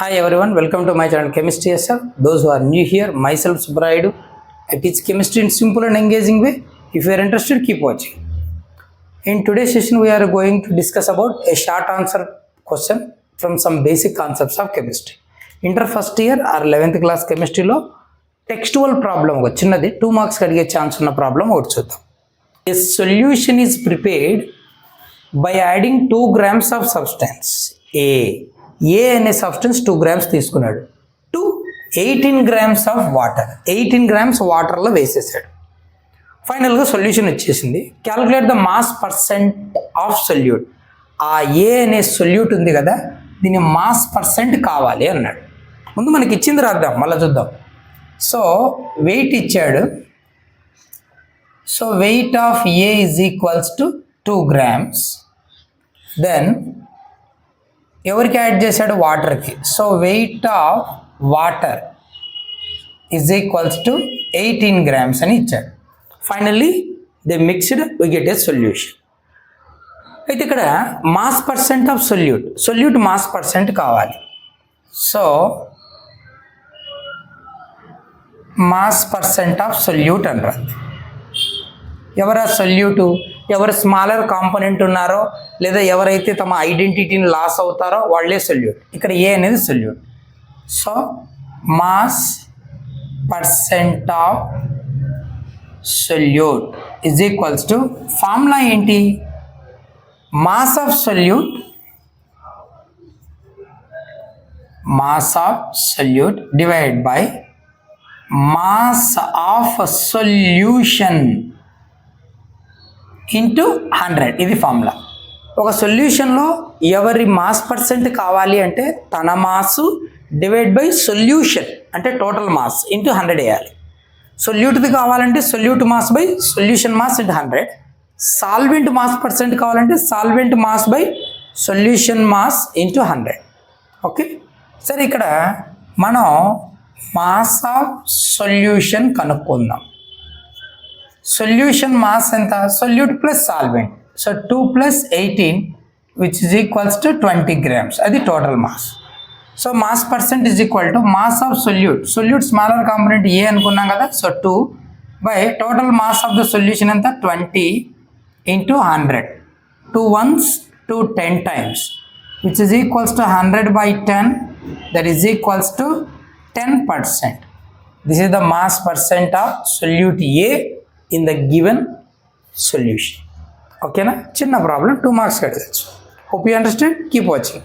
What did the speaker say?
Hi everyone, welcome to my channel Chemistry SR. Those who are new here, myself Subraidu. I teach chemistry in simple and engaging way. If you are interested, keep watching. In today's session, we are going to discuss about a short answer question from some basic concepts of chemistry. Inter first year or 11th class chemistry lo textual problem ఒక చిన్నది 2 marks అడిగే chance ఉన్న problem ఒకటి చూద్దాం. A solution is prepared by adding 2 grams of substance A. ఏ అనే substance 2 grams తీసుకున్నాడు to 18 grams of water 18 grams వాటర్లో వేసేసాడు. ఫైనల్గా సొల్యూషన్ వచ్చేసింది. Calculate the mass percent of solute. ఆ ఏ అనే సొల్యూట్ ఉంది కదా, దీని మాస్ పర్సెంట్ కావాలి అన్నాడు. ముందు మనకి ఇచ్చింది రాద్దాం, మళ్ళీ చూద్దాం. సో వెయిట్ ఇచ్చాడు. So weight of A is equals to 2 grams. Then ఎవరికి యాడ్ చేశాడు? వాటర్కి. So weight of water is equals to 18 grams అని ఇచ్చాడు. Finally they mixed, we get a solution. అయితే ఇక్కడ mass percent of solute mass percent కావాలి. So mass percent of solute అంటారు. ఎవరు ఆ సొల్యూటు? ఎవరు స్మాలర్ కాంపోనెంట్ ఉన్నారో లేదా ఎవరైతే తమ ఐడెంటిటీని లాస్ అవుతారో వాళ్ళే సొల్యూట్. ఇక్కడ ఏ అనేది solute. So mass percent of solute is equals to, formula ఏంటి? Mass of solute divide by mass of solution into 100. ఇది ఫార్ములా. ఒక సొల్యూషన్లో ఎవరి మాస్ పర్సెంట్ కావాలి అంటే తన మాసు డివైడ్ బై సొల్యూషన్ అంటే టోటల్ మాస్ ఇంటూ 100 వేయాలి. సొల్యూట్ది కావాలంటే solute mass by solution mass into 100. Solvent mass percent కావాలంటే solvent mass by solution mass into 100. Okay, సరే ఇక్కడ మనం మాస్ ఆఫ్ సొల్యూషన్ కనుక్కుందాం. సొల్యూషన్ మాస్ ఎంత? Solute plus solvent. So 2 + 18 which is equals to 20 grams. అది total mass. So mass percent is equal to mass of solute smaller component ఏ అనుకున్నాం కదా. So 2 by total mass of the solution ఎంత? 20 into 100. 2 ones 2 10 times which is equals to 100 by 10, that is equals to 10%. This is the mass percent of solute A in the given solution. Okay na? Chinna problem 2 marks అడగచ్చు. Hope you understand. Keep watching.